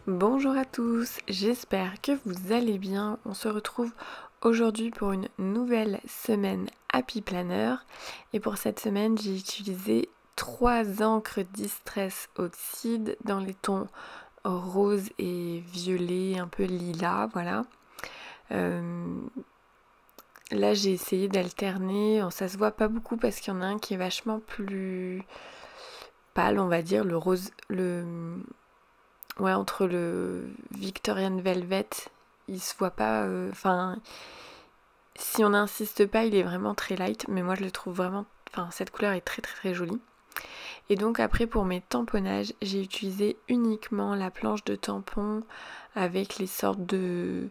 Bonjour à tous, j'espère que vous allez bien. On se retrouve aujourd'hui pour une nouvelle semaine Happy Planner. Et pour cette semaine, j'ai utilisé 3 encres Distress Oxide dans les tons rose et violet, un peu lilas, voilà. Là, j'ai essayé d'alterner. Ça se voit pas beaucoup parce qu'il y en a un qui est vachement plus pâle, on va dire, le rose, ouais, entre le Victorian Velvet, il se voit pas. Enfin, si on n'insiste pas, il est vraiment très light, mais moi je le trouve vraiment. Enfin, cette couleur est très très très jolie. Et donc après pour mes tamponnages, j'ai utilisé uniquement la planche de tampon avec les sortes de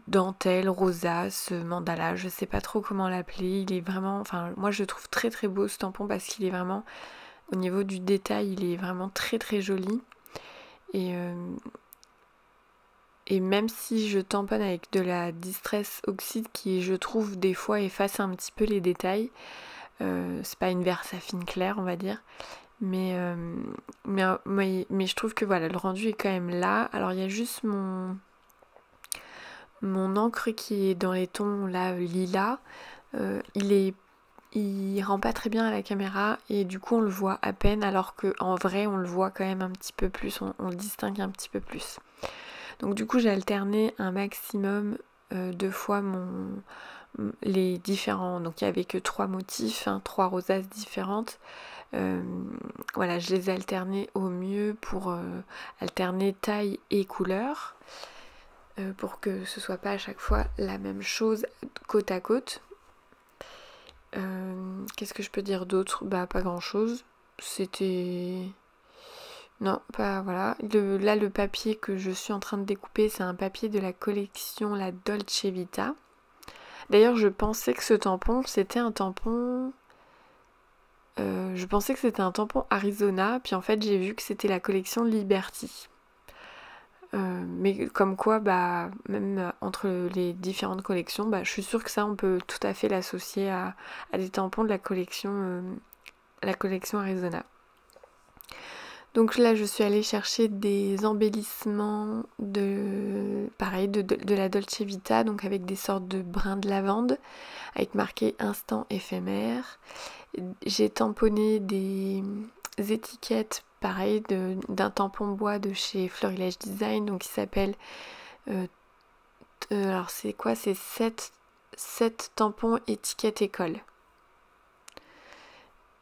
dentelles, rosaces, mandala, je sais pas trop comment l'appeler. Il est vraiment. Enfin, moi je le trouve très très beau ce tampon parce qu'il est vraiment. Au niveau du détail, il est vraiment très très joli. Et, euh, Et même si je tamponne avec de la Distress Oxide qui, je trouve, des fois efface un petit peu les détails, c'est pas une Versafine claire, on va dire, mais je trouve que voilà, le rendu est quand même là. Alors il y a juste mon encre qui est dans les tons là lilas, il rend pas très bien à la caméra et du coup on le voit à peine alors qu'en vrai on le voit quand même un petit peu plus, on le distingue un petit peu plus. Donc du coup j'ai alterné un maximum 2 fois les différents, donc il n'y avait que 3 motifs, 3 rosaces différentes. Voilà, je les ai alternés au mieux pour alterner taille et couleur, pour que ce soit pas à chaque fois la même chose côte à côte. Qu'est-ce que je peux dire d'autre? Bah pas grand chose. C'était... Non, pas voilà. Là, le papier que je suis en train de découper, c'est un papier de la collection La Dolce Vita. D'ailleurs, je pensais que ce tampon, c'était un tampon... je pensais que c'était un tampon Arizona, puis en fait, j'ai vu que c'était la collection Liberty. Mais comme quoi, bah, même entre les différentes collections, bah, je suis sûre que ça, on peut tout à fait l'associer à des tampons de la collection Arizona. Donc là, je suis allée chercher des embellissements pareil, de la Dolce Vita, donc avec des sortes de brins de lavande, avec marqué instant éphémère. J'ai tamponné des étiquettes, pareil, d'un tampon bois de chez Florilège Design, donc qui s'appelle... alors c'est quoi? C'est 7 tampons étiquette école.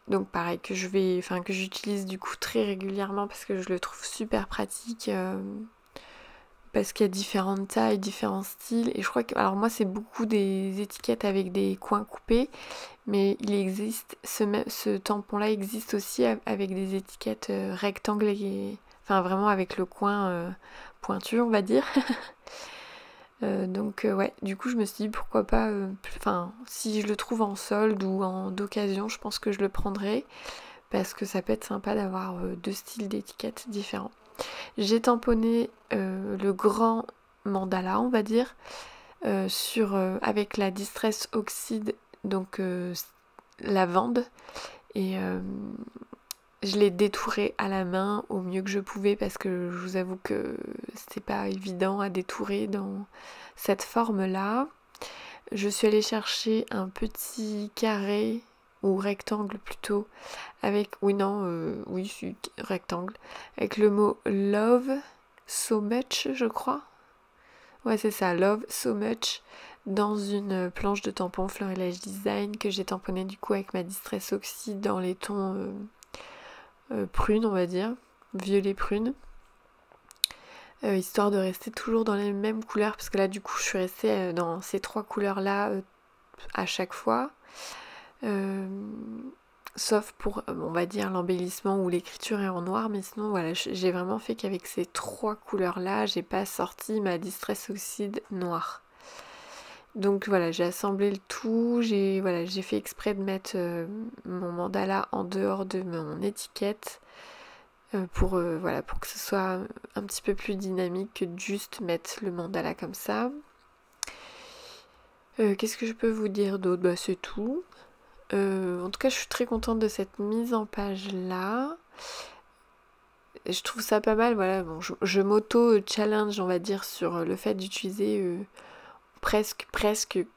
Donc pareil que j'utilise du coup très régulièrement parce que je le trouve super pratique, parce qu'il y a différentes tailles, différents styles, et je crois que, alors moi c'est beaucoup des étiquettes avec des coins coupés, mais il existe ce tampon là existe aussi avec des étiquettes rectangles, enfin vraiment avec le coin pointu, on va dire. Donc ouais, du coup je me suis dit pourquoi pas, si je le trouve en solde ou d'occasion, je pense que je le prendrai parce que ça peut être sympa d'avoir 2 styles d'étiquettes différents. J'ai tamponné le grand mandala, on va dire, avec la Distress Oxide, donc lavande, et je l'ai détouré à la main au mieux que je pouvais parce que je vous avoue que c'était pas évident à détourer dans cette forme-là. Je suis allée chercher un petit carré ou rectangle plutôt avec, oui c'est rectangle, avec le mot love so much, je crois. Ouais, c'est ça, love so much, dans une planche de tampon Florilège Design que j'ai tamponné du coup avec ma Distress Oxide dans les tons prune, on va dire, violet prune, histoire de rester toujours dans les mêmes couleurs parce que là du coup je suis restée dans ces 3 couleurs là à chaque fois. Sauf pour, on va dire, l'embellissement où l'écriture est en noir, mais sinon voilà, j'ai vraiment fait qu'avec ces 3 couleurs-là, j'ai pas sorti ma Distress Oxide noire. Donc voilà, j'ai assemblé le tout, j'ai fait exprès de mettre mon mandala en dehors de mon étiquette pour que ce soit un petit peu plus dynamique que de juste mettre le mandala comme ça. Qu'est-ce que je peux vous dire d'autre? Bah c'est tout. En tout cas, je suis très contente de cette mise en page là. je trouve ça pas mal, voilà, bon, je m'auto-challenge, on va dire, sur le fait d'utiliser presque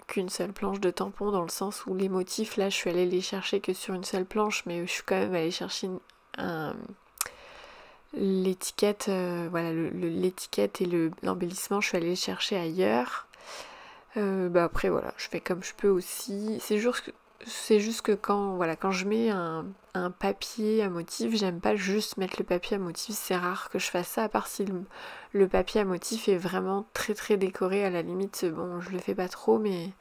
qu'une seule planche de tampon, dans le sens où les motifs, là, je suis allée les chercher que sur une seule planche, mais je suis quand même allée chercher l'étiquette, voilà, l'étiquette et l'embellissement, je suis allée les chercher ailleurs. Après, voilà, je fais comme je peux aussi. C'est juste que quand je mets un papier à motif, j'aime pas juste mettre le papier à motif, c'est rare que je fasse ça, à part si le papier à motif est vraiment très très décoré, à la limite, bon, je le fais pas trop, mais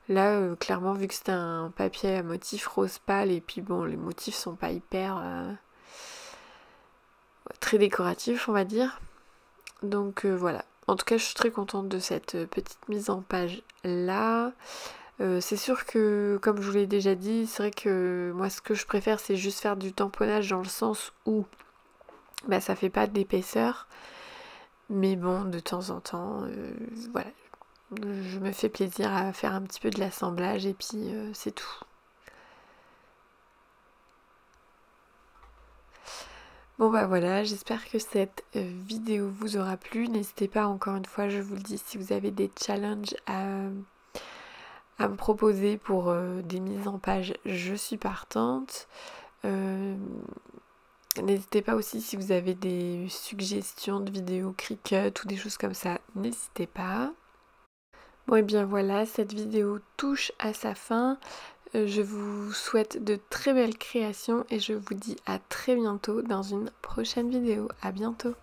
là, clairement, vu que c'est un papier à motif rose pâle, et puis bon, les motifs sont pas hyper très décoratifs, on va dire. Donc voilà. En tout cas, je suis très contente de cette petite mise en page là. C'est sûr que, comme je vous l'ai déjà dit, c'est vrai que moi ce que je préfère c'est juste faire du tamponnage dans le sens où ça fait pas d'épaisseur. Mais bon, de temps en temps, voilà, je me fais plaisir à faire un petit peu de l'assemblage et puis c'est tout. Bon voilà, j'espère que cette vidéo vous aura plu. N'hésitez pas, encore une fois, je vous le dis, si vous avez des challenges à me proposer pour des mises en page, je suis partante. N'hésitez pas aussi si vous avez des suggestions de vidéos Cricut ou des choses comme ça, n'hésitez pas. Bon et bien voilà, cette vidéo touche à sa fin. Je vous souhaite de très belles créations et je vous dis à très bientôt dans une prochaine vidéo. À bientôt.